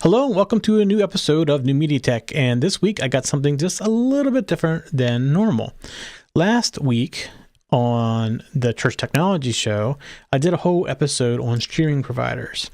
Hello and welcome to a new episode of New Media Tech, and this week I got something just a little bit different than normal. Last week on the Church Technology Show, I did a whole episode on streaming providers,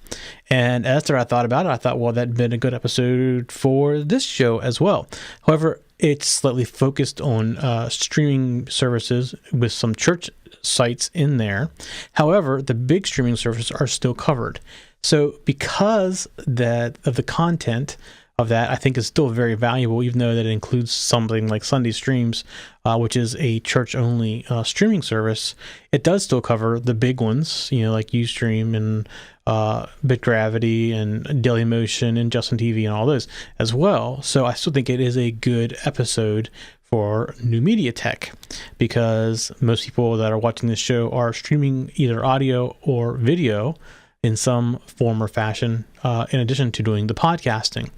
and after I thought about it, I thought, well, that'd been a good episode for this show as well. However, it's slightly focused on streaming services with some church sites in there. However, the big streaming services are still covered. So because of the content of that, I think is still very valuable, even though that includes something like Sunday Streams, which is a church-only streaming service. It does still cover the big ones, like Ustream and BitGravity and Dailymotion and JustinTV and all those as well. So I still think it is a good episode for New Media Tech, because most people that are watching this show are streaming either audio or video in some form or fashion, in addition to doing the podcasting.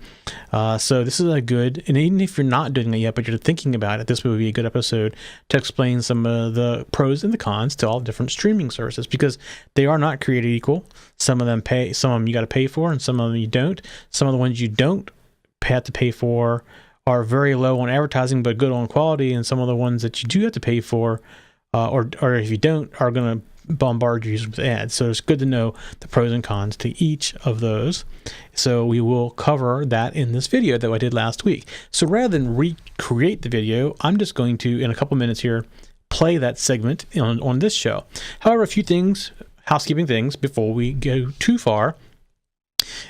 So this is a good, and even if you're not doing it yet, but you're thinking about it, this would be a good episode to explain some of the pros and the cons to all different streaming services, because they are not created equal. Some of them you got to pay for, and some of them you don't. Some of the ones you don't have to pay for are very low on advertising, but good on quality, and some of the ones that you do have to pay for, or if you don't, are going to bombard users with ads. So it's good to know the pros and cons to each of those. So we will cover that in this video that I did last week. So rather than recreate the video, I'm just going to, in a couple minutes here, play that segment on this show. However, a few things, housekeeping things, before we go too far.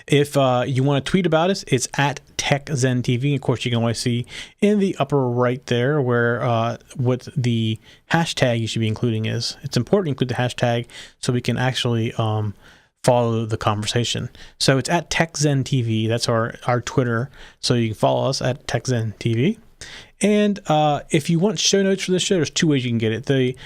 If you want to tweet about us, it's at TechZenTV. Of course, you can always see in the upper right there where what the hashtag you should be including is. It's important to include the hashtag so we can actually follow the conversation. So it's at TechZenTV. That's our Twitter. So you can follow us at TechZenTV. And if you want show notes for this show, there's two ways you can get it. The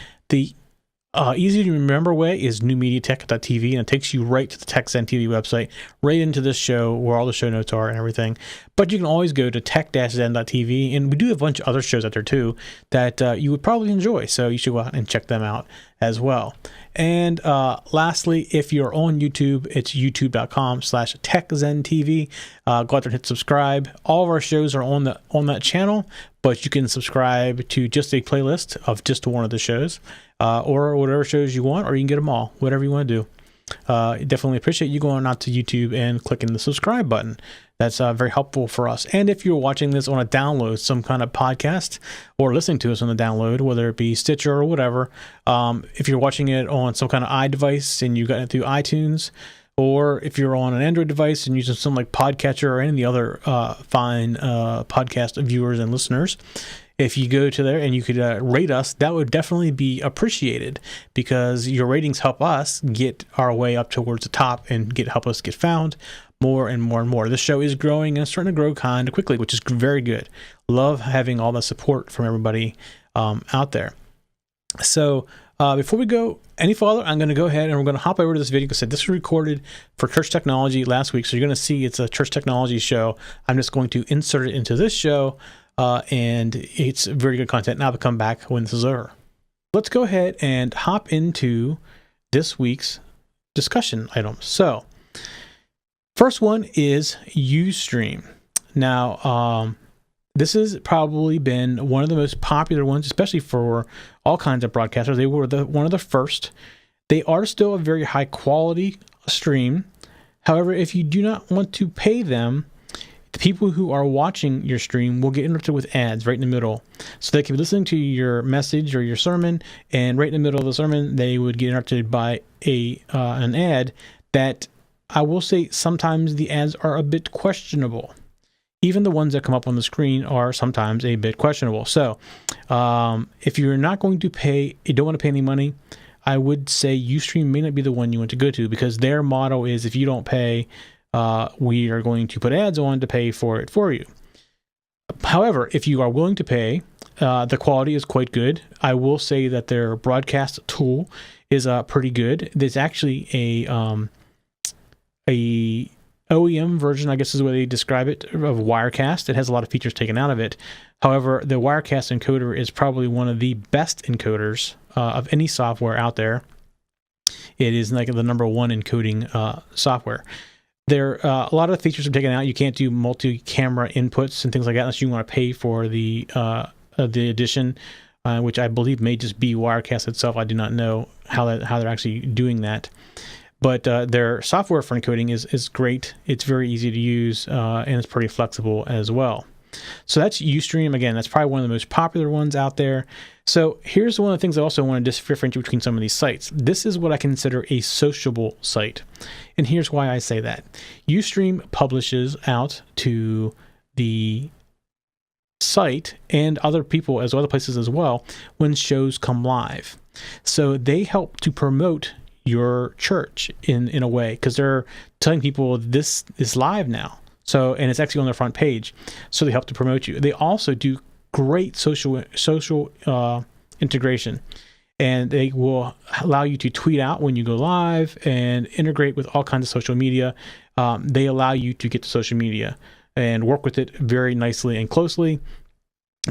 easy to remember way is newmediatech.tv, and it takes you right to the TechZenTV website, right into this show where all the show notes are and everything. But you can always go to tech-zen.tv, and we do have a bunch of other shows out there too that you would probably enjoy, so you should go out and check them out as well. And lastly, if you're on YouTube, it's youtube.com/TechZenTV. Go out there and hit subscribe. All of our shows are on that channel, but you can subscribe to just a playlist of just one of the shows, or whatever shows you want, or you can get them all, whatever you want to do. Definitely appreciate you going out to YouTube and clicking the subscribe button. That's very helpful for us. And if you're watching this on a download, some kind of podcast, or listening to us on a download, whether it be Stitcher or whatever, if you're watching it on some kind of iDevice and you got it through iTunes, or if you're on an Android device and using something like Podcatcher or any of the other fine podcast viewers and listeners, if you go to there and you could rate us, that would definitely be appreciated, because your ratings help us get our way up towards the top and help us get found more and more and more. This show is growing and starting to grow kind of quickly, which is very good. Love having all the support from everybody out there. So before we go any further, I'm going to go ahead and we're going to hop over to this video, because this was recorded for Church Technology last week. So you're going to see it's a Church Technology show. I'm just going to insert it into this show. And it's very good content. Now to come back when this is over. Let's go ahead and hop into this week's discussion items. So, first one is Ustream. Now, this has probably been one of the most popular ones, especially for all kinds of broadcasters. They were one of the first. They are still a very high quality stream. However, if you do not want to pay them, the people who are watching your stream will get interrupted with ads right in the middle. So they could be listening to your message or your sermon, and right in the middle of the sermon, they would get interrupted by an ad that, I will say, sometimes the ads are a bit questionable. Even the ones that come up on the screen are sometimes a bit questionable. So if you're not going to pay, you don't want to pay any money, I would say Ustream may not be the one you want to go to, because their motto is, if you don't pay, we are going to put ads on to pay for it for you. However, if you are willing to pay, the quality is quite good. I will say that their broadcast tool is pretty good. There's actually a OEM version, I guess is the way they describe it, of Wirecast. It has a lot of features taken out of it. However, the Wirecast encoder is probably one of the best encoders of any software out there. It is like the number one encoding software. A lot of the features are taken out. You can't do multi-camera inputs and things like that unless you want to pay for the edition, which I believe may just be Wirecast itself. I do not know how they're actually doing that. But their software for encoding is great. It's very easy to use, and it's pretty flexible as well. So that's Ustream. Again, that's probably one of the most popular ones out there. So here's one of the things I also want to differentiate between some of these sites. This is what I consider a sociable site. And here's why I say that. Ustream publishes out to the site and other people as other places as well when shows come live. So they help to promote your church in a way, because they're telling people this is live now. So, and it's actually on their front page. So they help to promote you. They also do great social integration, and they will allow you to tweet out when you go live and integrate with all kinds of social media. They allow you to get to social media and work with it very nicely and closely.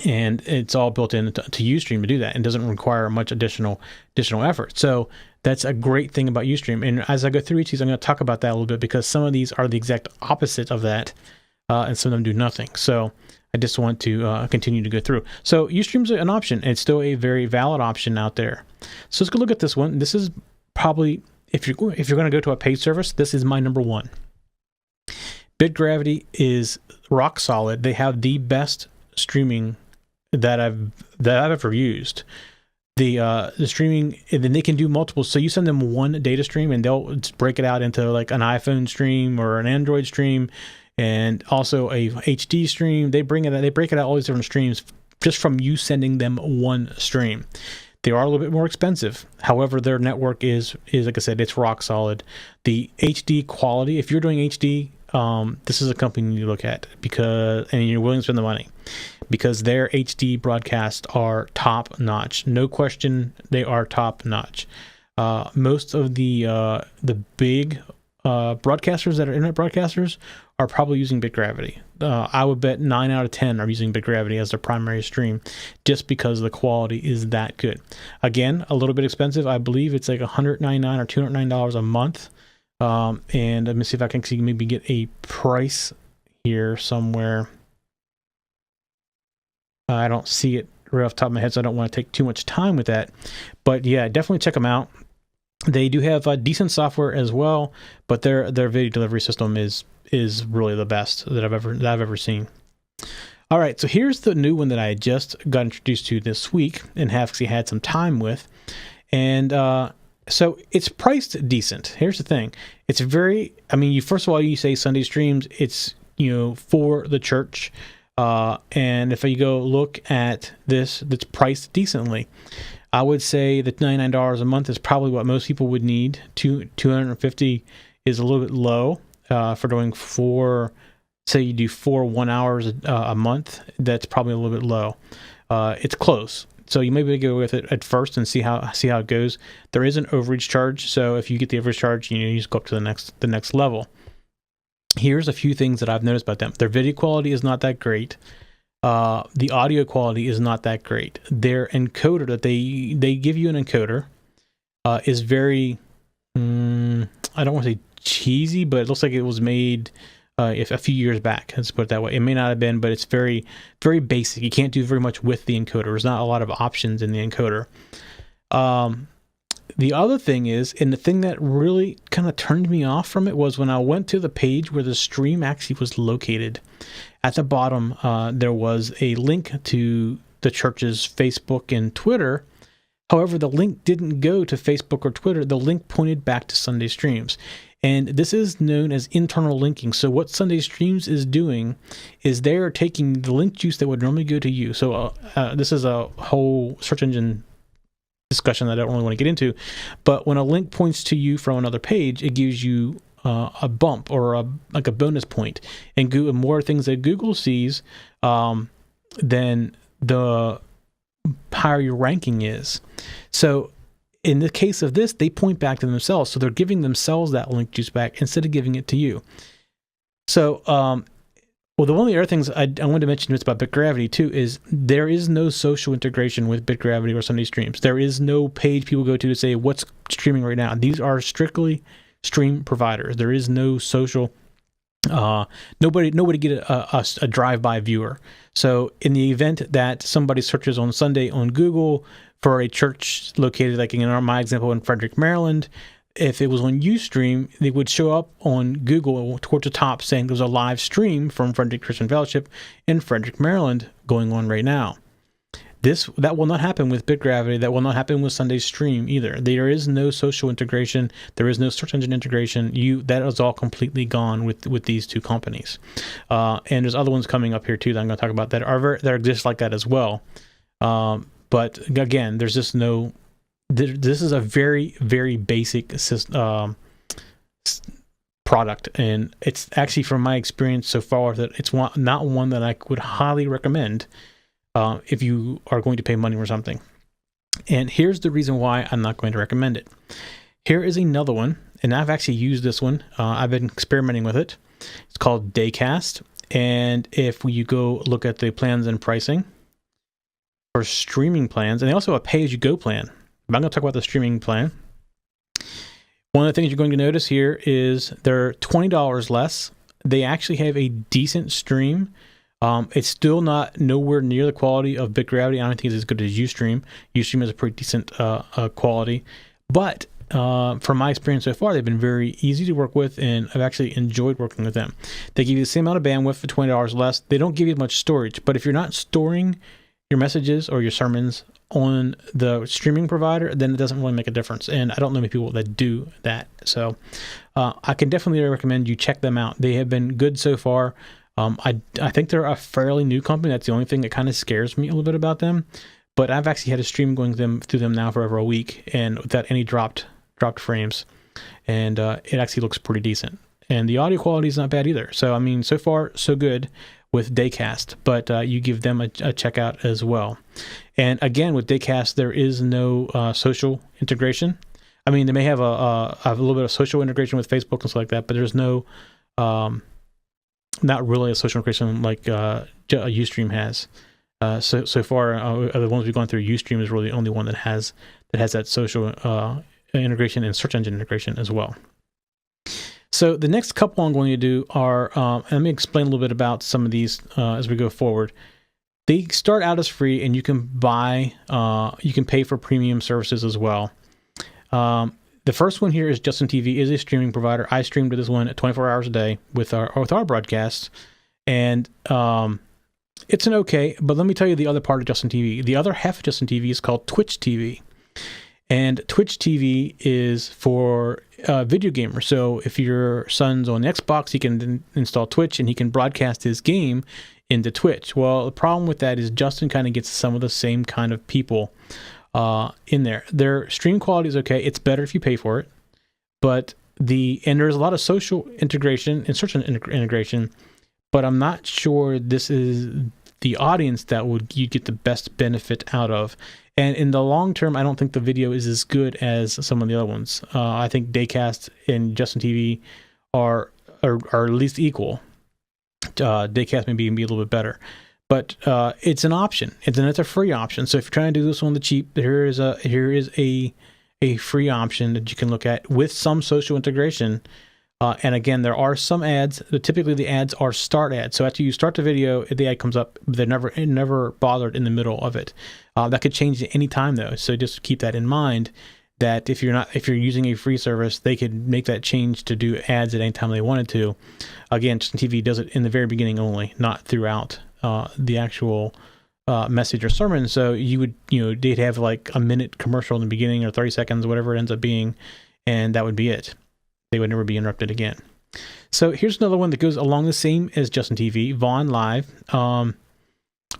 And it's all built into Ustream to do that, and doesn't require much additional effort. So that's a great thing about Ustream. And as I go through each of these, I'm going to talk about that a little bit, because some of these are the exact opposite of that, and some of them do nothing. So I just want to continue to go through. So Ustream's an option. It's still a very valid option out there. So let's go look at this one. This is probably, if you're going to go to a paid service, this is my number one. BitGravity is rock solid. They have the best streaming that I've ever used. The streaming, and then they can do multiple. So you send them one data stream, and they'll break it out into like an iPhone stream or an Android stream, and also a HD stream. They break it out all these different streams just from you sending them one stream. They are a little bit more expensive. However, their network is like I said, it's rock solid. The HD quality, if you're doing HD, this is a company you look at, and you're willing to spend the money, because their HD broadcasts are top notch. No question, they are top notch. Most of the big broadcasters that are internet broadcasters are probably using BitGravity. I would bet 9 out of 10 are using BitGravity as their primary stream, just because the quality is that good. Again, a little bit expensive. I believe it's like $199 or $209 a month. And let me see if I can maybe get a price here somewhere. I don't see it right off the top of my head, so I don't want to take too much time with that. But yeah, definitely check them out. They do have decent software as well, but their video delivery system is really the best that I've ever seen. All right, so here's the new one that I just got introduced to this week and have actually had some time with, and so it's priced decent. Here's the thing: it's very. I mean, first of all, you say Sunday streams. It's for the church. And if you go look at this, that's priced decently. I would say that $99 a month is probably what most people would need. $250 is a little bit low for doing say you do 4 1 hours a month. That's probably a little bit low. It's close. So you maybe go with it at first and see how it goes. There is an overage charge, so if you get the overage charge, you just go up to the next level. Here's a few things that I've noticed about them. Their video quality is not that great. The audio quality is not that great. Their encoder that they give you an encoder is very, I don't want to say cheesy, but it looks like it was made a few years back. Let's put it that way. It may not have been, but it's very, very basic. You can't do very much with the encoder. There's not a lot of options in the encoder. The other thing is, and the thing that really kind of turned me off from it was when I went to the page where the stream actually was located. At the bottom, there was a link to the church's Facebook and Twitter. However, the link didn't go to Facebook or Twitter. The link pointed back to Sunday Streams. And this is known as internal linking. So what Sunday Streams is doing is they're taking the link juice that would normally go to you. So this is a whole search engine discussion that I don't really want to get into, but when a link points to you from another page, it gives you a bump or a bonus point. And more things that Google sees, then the higher your ranking is. So in the case of this, they point back to themselves, so they're giving themselves that link juice back instead of giving it to you. So well, the one of the other things I wanted to mention about BitGravity too is there is no social integration with BitGravity or Sunday Streams. There is no page people go to say what's streaming right now. These are strictly stream providers. There is no social Nobody get a drive-by viewer. So in the event that somebody searches on Sunday on Google for a church located, like in my example in Frederick, Maryland, if it was on Ustream, they would show up on Google towards the top saying there's a live stream from Frederick Christian Fellowship in Frederick, Maryland going on right now. That will not happen with BitGravity. That will not happen with Sunday's stream either. There is no social integration. There is no search engine integration. That is all completely gone with these two companies. And there's other ones coming up here too that I'm going to talk about that exist like that as well. But again, there's just no. This is a very, very basic product, and it's actually, from my experience so far, that it's not one that I would highly recommend if you are going to pay money for something. And here's the reason why I'm not going to recommend it. Here is another one, and I've actually used this one. I've been experimenting with it. It's called DayCast, and if you go look at the plans and pricing for streaming plans, and they also have a pay-as-you-go plan. I'm going to talk about the streaming plan. One of the things you're going to notice here is they're $20 less. They actually have a decent stream. It's still nowhere near the quality of BitGravity. I don't think it's as good as Ustream. Ustream has a pretty decent quality. But from my experience so far, they've been very easy to work with, and I've actually enjoyed working with them. They give you the same amount of bandwidth for $20 less. They don't give you much storage. But if you're not storing your messages or your sermons on the streaming provider, then it doesn't really make a difference. And I don't know many people that do that. So I can definitely recommend you check them out. They have been good so far. I think they're a fairly new company. That's the only thing that kind of scares me a little bit about them. But I've actually had a stream going through them now for over a week, and without any dropped frames. And it actually looks pretty decent. And the audio quality is not bad either. So, I mean, so far, so good with DayCast, but you give them a check out as well. And again, with DayCast, there is no social integration. I mean, they may have a little bit of social integration with Facebook and stuff like that, but there's no, not really a social integration like Ustream has. So far, the ones we've gone through, Ustream is really the only one that has that social integration and search engine integration as well. So the next couple I'm going to do are, and let me explain a little bit about some of these as we go forward. They start out as free, and you can pay for premium services as well. The first one here is JustinTV, is a streaming provider. I stream to this one at 24 hours a day with our broadcasts, and it's an okay. But let me tell you the other part of JustinTV. The other half of JustinTV is called Twitch TV. And Twitch TV is for video gamers. So if your son's on Xbox, he can install Twitch and he can broadcast his game into Twitch. Well, the problem with that is Justin kind of gets some of the same kind of people in there. Their stream quality is okay. It's better if you pay for it. But there's a lot of social integration and search integration, but I'm not sure this is the audience that you get the best benefit out of. And in the long term, I don't think the video is as good as some of the other ones. I think DayCast and JustinTV are at least equal. DayCast maybe be a little bit better, but it's an option. It's a free option. So if you're trying to do this on the cheap, here is a free option that you can look at with some social integration. And again, there are some ads. Typically, the ads are start ads. So after you start the video, the ad comes up. They're never bothered in the middle of it. That could change at any time, though. So just keep that in mind. That if you're using a free service, they could make that change to do ads at any time they wanted to. Again, JustinTV does it in the very beginning only, not throughout the actual message or sermon. So they'd have like a minute commercial in the beginning or 30 seconds, whatever it ends up being, and that would be it. They would never be interrupted again. So here's another one that goes along the same as JustinTV, VaughnLive.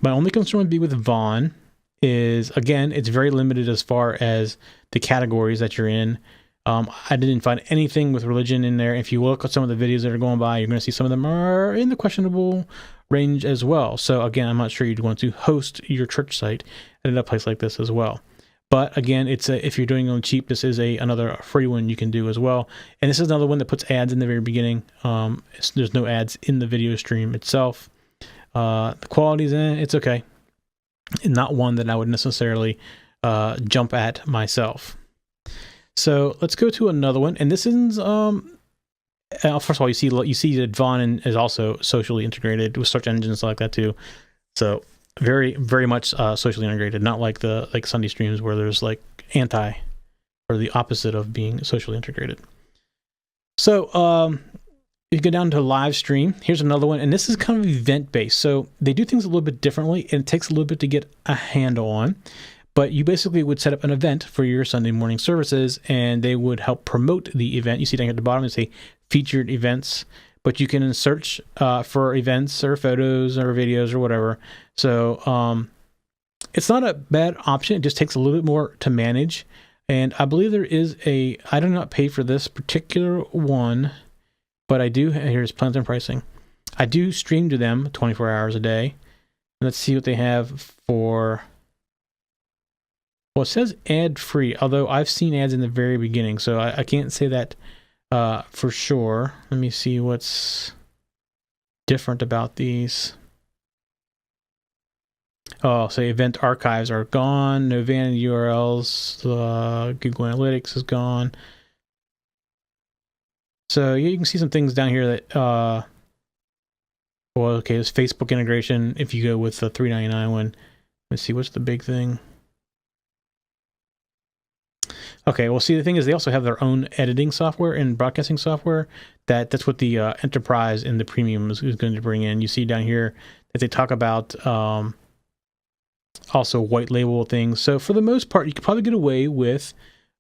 My only concern would be with Vaughn is, again, it's very limited as far as the categories that you're in. I didn't find anything with religion in there. If you look at some of the videos that are going by, you're going to see some of them are in the questionable range as well. So again, I'm not sure you'd want to host your church site at a place like this as well. But again, if you're doing it on cheap, this is another free one you can do as well. And this is another one that puts ads in the very beginning. There's no ads in the video stream itself. The quality's it's okay. Not one that I would necessarily jump at myself. So let's go to another one. And this is first of all, you see that Vaughn is also socially integrated with search engines and stuff like that too. So very, very much socially integrated, not like the Sunday streams where there's like or the opposite of being socially integrated. So you go down to live stream. Here's another one, and this is kind of event based. So they do things a little bit differently, and it takes a little bit to get a handle on. But you basically would set up an event for your Sunday morning services, and they would help promote the event. You see down here at the bottom, they say featured events, but you can search for events or photos or videos or whatever. So it's not a bad option. It just takes a little bit more to manage. And I believe there is I do not pay for this particular one, but I do. Here's plans and pricing. I do stream to them 24 hours a day. Let's see what they have for. Well, it says ad free, although I've seen ads in the very beginning, so I can't say that for sure. Let me see what's different about these. Oh, so event archives are gone. No vanity URLs. Google Analytics is gone. So you can see some things down here that, well, okay, there's Facebook integration. If you go with the $3.99 one, let's see, what's the big thing? Okay, well, see, the thing is they also have their own editing software and broadcasting software. That's what the Enterprise and the Premium is going to bring in. You see down here that they talk about also white label things. So for the most part, you could probably get away with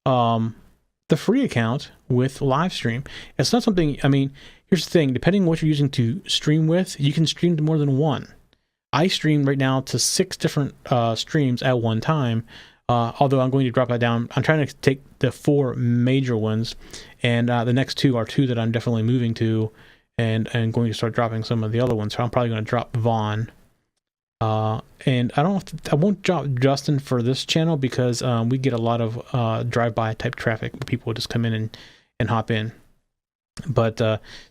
the free account with live stream. It's not something, I mean, here's the thing, depending on what you're using to stream with, you can stream to more than one. I stream right now to 6 different streams at one time, although I'm going to drop that down. I'm trying to take the 4 major ones, and the next 2 are 2 that I'm definitely moving to, and going to start dropping some of the other ones. So I'm probably going to drop Vaughn. And I won't drop Justin for this channel because we get a lot of drive-by type traffic where people just come in and hop in. But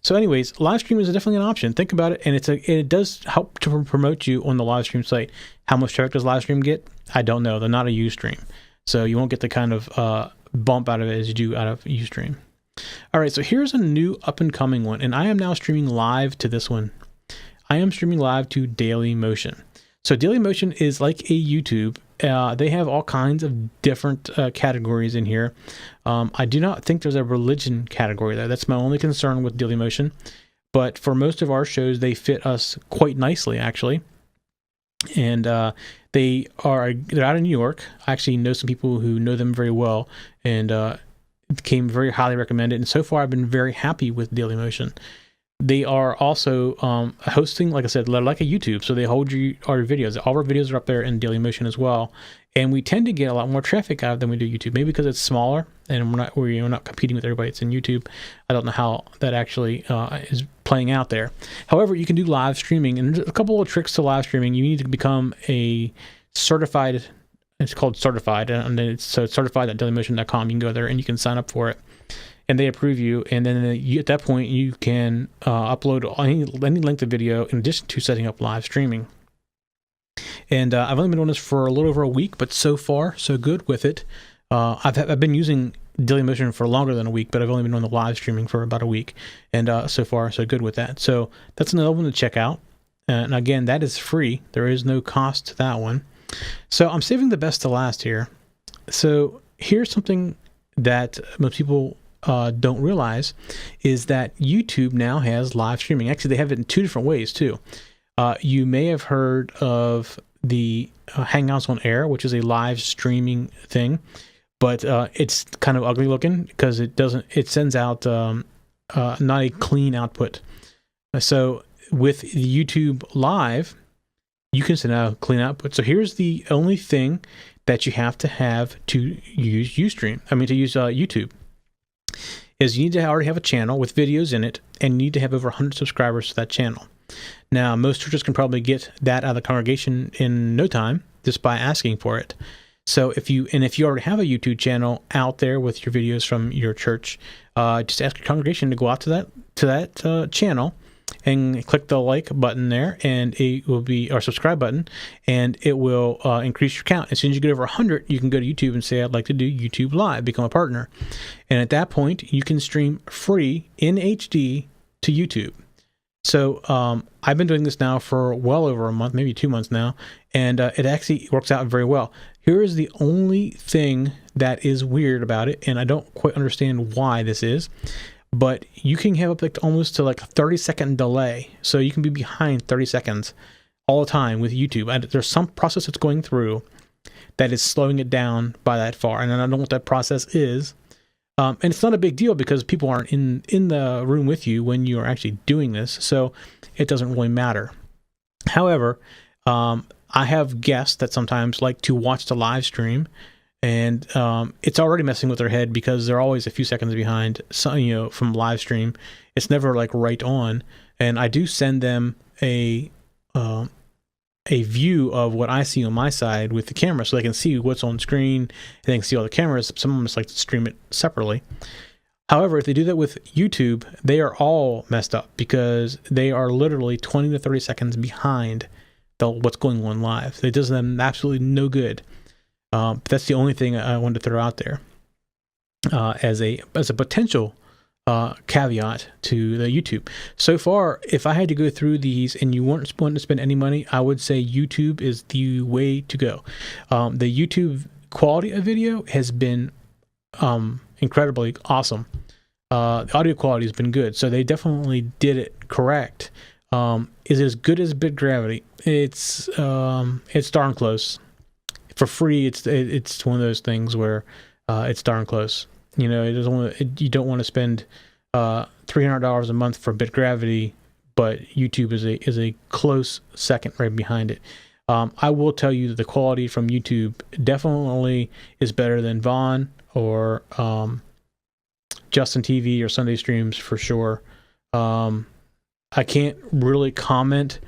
so anyways, live stream is definitely an option. Think about it, and it does help to promote you on the live stream site. How much traffic does live stream get? I don't know. They're not a Ustream, so you won't get the kind of bump out of it as you do out of Ustream. All right, so here's a new up-and-coming one, and I am now streaming live to this one. I am streaming live to Dailymotion. So Dailymotion is like a YouTube. They have all kinds of different categories in here. I do not think there's a religion category there. That's my only concern with Dailymotion. But for most of our shows, they fit us quite nicely, actually. And they're out of New York. I actually know some people who know them very well, and came very highly recommended. And so far, I've been very happy with Dailymotion. They are also hosting, like I said, like a YouTube. So they hold our videos. All our videos are up there in Dailymotion as well. And we tend to get a lot more traffic out of than we do YouTube. Maybe because it's smaller and we're not competing with everybody that's in YouTube. I don't know how that actually is playing out there. However, you can do live streaming. And there's a couple of tricks to live streaming. You need to become a certified, it's called certified. And then it's certified at Dailymotion.com. You can go there and you can sign up for it. And they approve you, and then at that point you can upload any length of video in addition to setting up live streaming. And I've only been doing this for a little over a week, but so far so good with it. I've been using Dailymotion for longer than a week, but I've only been doing the live streaming for about a week, and so far so good with that. So that's another one to check out. And again, that is free. There is no cost to that one. So I'm saving the best to last here. So here's something that most people don't realize is that YouTube now has live streaming. Actually, they have it in 2 different ways too. You may have heard of the Hangouts on Air, which is a live streaming thing, but it's kind of ugly looking because it sends out not a clean output. So with the YouTube Live, you can send out a clean output. So here's the only thing that you have to use Ustream. I mean, to use YouTube. Is you need to already have a channel with videos in it, and you need to have over 100 subscribers to that channel. Now, most churches can probably get that out of the congregation in no time just by asking for it. So if you already have a YouTube channel out there with your videos from your church, just ask your congregation to go out to that channel and click the like button there, and it will be, or subscribe button, and it will increase your count. As soon as you get over 100, you can go to YouTube and say, I'd like to do YouTube Live, become a partner. And at that point, you can stream free in HD to YouTube. So I've been doing this now for well over a month, maybe 2 months now, and it actually works out very well. Here is the only thing that is weird about it, and I don't quite understand why this is, but you can have up like almost to like a 30-second delay. So you can be behind 30 seconds all the time with YouTube. There's some process that's going through that is slowing it down by that far, and I don't know what that process is. And it's not a big deal because people aren't in the room with you when you are actually doing this, so it doesn't really matter. However, I have guests that sometimes like to watch the live stream, and it's already messing with their head because they're always a few seconds behind, from live stream. It's never like right on, and I do send them a view of what I see on my side with the camera, so they can see what's on screen, and they can see all the cameras. Some of them just like to stream it separately. However, if they do that with YouTube, they are all messed up because they are literally 20 to 30 seconds behind what's going on live. It does them absolutely no good. That's the only thing I wanted to throw out there as a potential caveat to the YouTube. So far, if I had to go through these and you weren't wanting to spend any money, I would say YouTube is the way to go. The YouTube quality of video has been incredibly awesome. The audio quality has been good, so they definitely did it correct. Is it as good as BitGravity? It's darn close. For free, it's one of those things where it's darn close. You don't want to spend $300 a month for BitGravity, but YouTube is a close second right behind it. I will tell you that the quality from YouTube definitely is better than Vaughn or JustinTV or Sunday Streams for sure. I can't really comment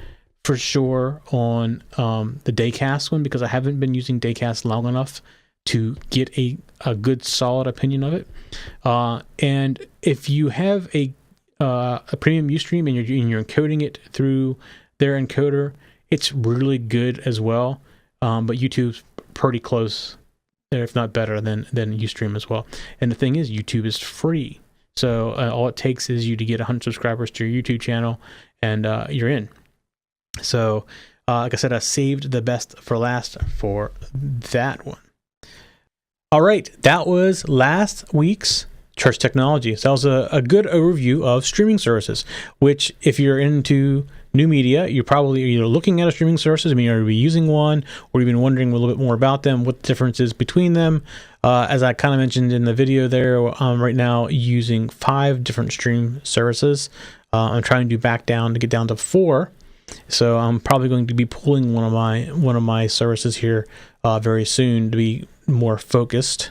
for sure on the DayCast one because I haven't been using DayCast long enough to get a good solid opinion of it. And if you have a premium Ustream and you're encoding it through their encoder, it's really good as well. But YouTube's pretty close, if not better than Ustream as well. And the thing is, YouTube is free. So all it takes is you to get 100 subscribers to your YouTube channel, and you're in. So like I said, I saved the best for last for that one. All right, that was last week's Church Technology. So that was a good overview of streaming services, which if you're into new media, you're probably either looking at a streaming services, you're using one, or you've been wondering a little bit more about them, what the difference is between them. As I kind of mentioned in the video there, I'm right now using 5 different stream services. I'm trying to get down to 4. So I'm probably going to be pulling one of my services here very soon to be more focused.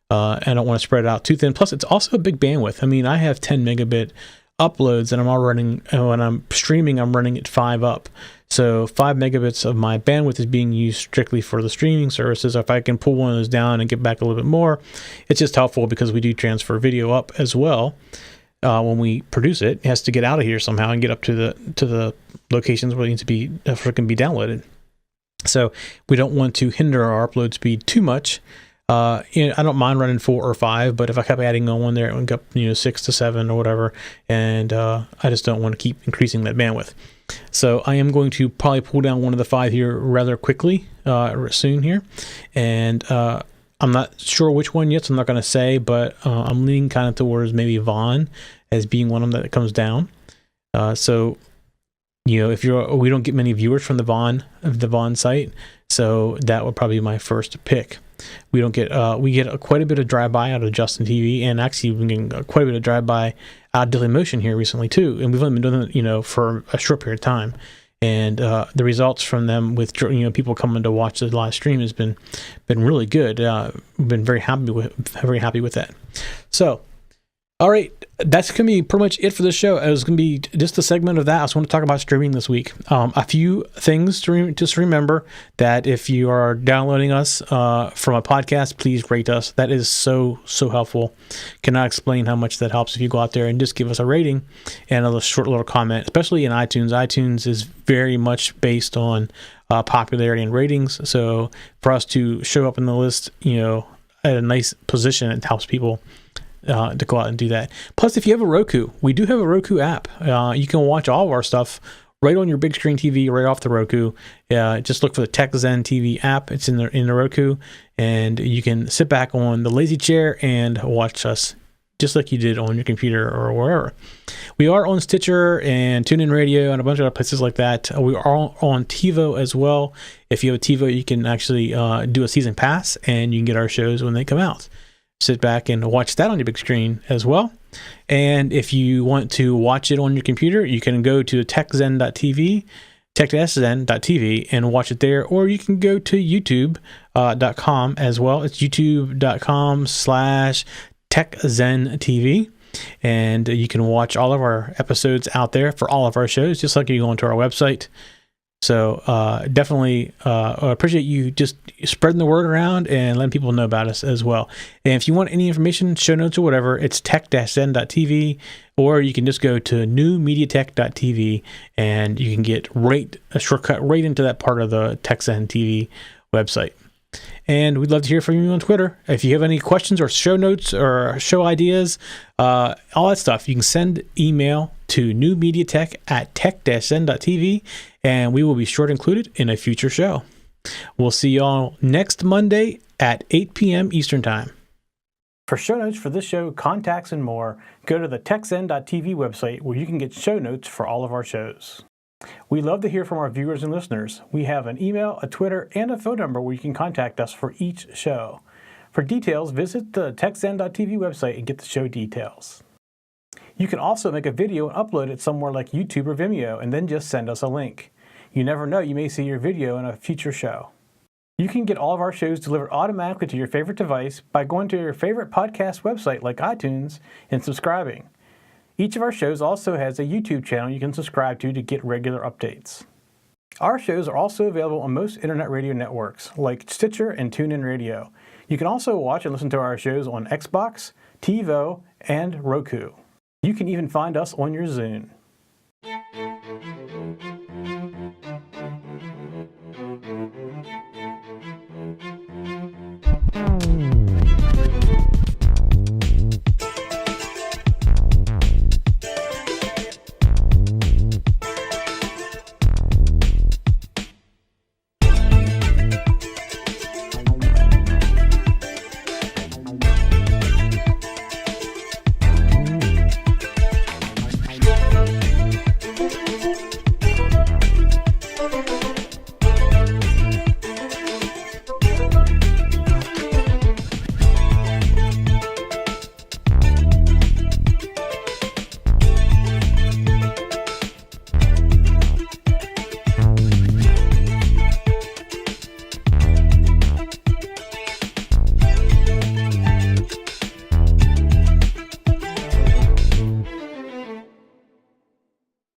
I don't want to spread it out too thin. Plus, it's also a big bandwidth. I have 10 megabit uploads, and I'm all running. When I'm streaming, I'm running at 5 up. So 5 megabits of my bandwidth is being used strictly for the streaming services. If I can pull one of those down and get back a little bit more, it's just helpful because we do transfer video up as well. When we produce it, it has to get out of here somehow and get up to the locations where it needs to be, if it can be downloaded. So we don't want to hinder our upload speed too much. I don't mind running 4 or 5, but if I kept adding on one there, it would go up 6 to 7 or whatever, and I just don't want to keep increasing that bandwidth. So I am going to probably pull down one of the 5 here rather quickly, soon here, and I'm not sure which one yet, so I'm not going to say, but I'm leaning kind of towards maybe Vaughn as being one of them that comes down. So if we don't get many viewers from the Vaughn site, so that would probably be my first pick. We get quite a bit of drive-by out of JustinTV, and actually we've been getting quite a bit of drive-by out of Dailymotion here recently too, and we've only been doing it, for a short period of time. And the results from them with people coming to watch the live stream has been really good. We've been very happy with that. So All right, that's going to be pretty much it for this show. It was going to be just a segment of that. I just want to talk about streaming this week. A few things to just remember that if you are downloading us from a podcast, please rate us. That is so helpful. Cannot explain how much that helps if you go out there and just give us a rating and a short little comment, especially in iTunes. iTunes is very much based on popularity and ratings. So for us to show up in the list, at a nice position, it helps people to go out and do that. Plus, if you have a Roku, we do have a Roku app. You can watch all of our stuff right on your big screen TV, right off the Roku. Just look for the TechZen TV app. It's in the Roku, and you can sit back on the lazy chair and watch us just like you did on your computer or wherever. We are on Stitcher and TuneIn Radio and a bunch of other places like that. We are on TiVo as well. If you have a TiVo, you can actually do a season pass, and you can get our shows when they come out. Sit back and watch that on your big screen as well. And if you want to watch it on your computer, you can go to techzen.tv, techzen.tv, and watch it there. Or you can go to youtube.com as well. It's youtube.com/techzentv. And you can watch all of our episodes out there for all of our shows, just like you go onto our website. So definitely appreciate you just spreading the word around and letting people know about us as well. And if you want any information, show notes or whatever, it's tech-zen.tv, or you can just go to newmediatech.tv and you can get a shortcut right into that part of the TechZen TV website. And we'd love to hear from you on Twitter. If you have any questions or show notes or show ideas, all that stuff, you can send email to newmediatech@tech-zen.tv, and we will be sure to include it in a future show. We'll see you all next Monday at 8 p.m. Eastern Time. For show notes for this show, contacts, and more, go to the techzen.tv website, where you can get show notes for all of our shows. We love to hear from our viewers and listeners. We have an email, a Twitter, and a phone number where you can contact us for each show. For details, visit the techzen.tv website and get the show details. You can also make a video and upload it somewhere like YouTube or Vimeo, and then just send us a link. You never know, you may see your video in a future show. You can get all of our shows delivered automatically to your favorite device by going to your favorite podcast website like iTunes and subscribing. Each of our shows also has a YouTube channel you can subscribe to get regular updates. Our shows are also available on most internet radio networks like Stitcher and TuneIn Radio. You can also watch and listen to our shows on Xbox, TiVo, and Roku. You can even find us on your Zune.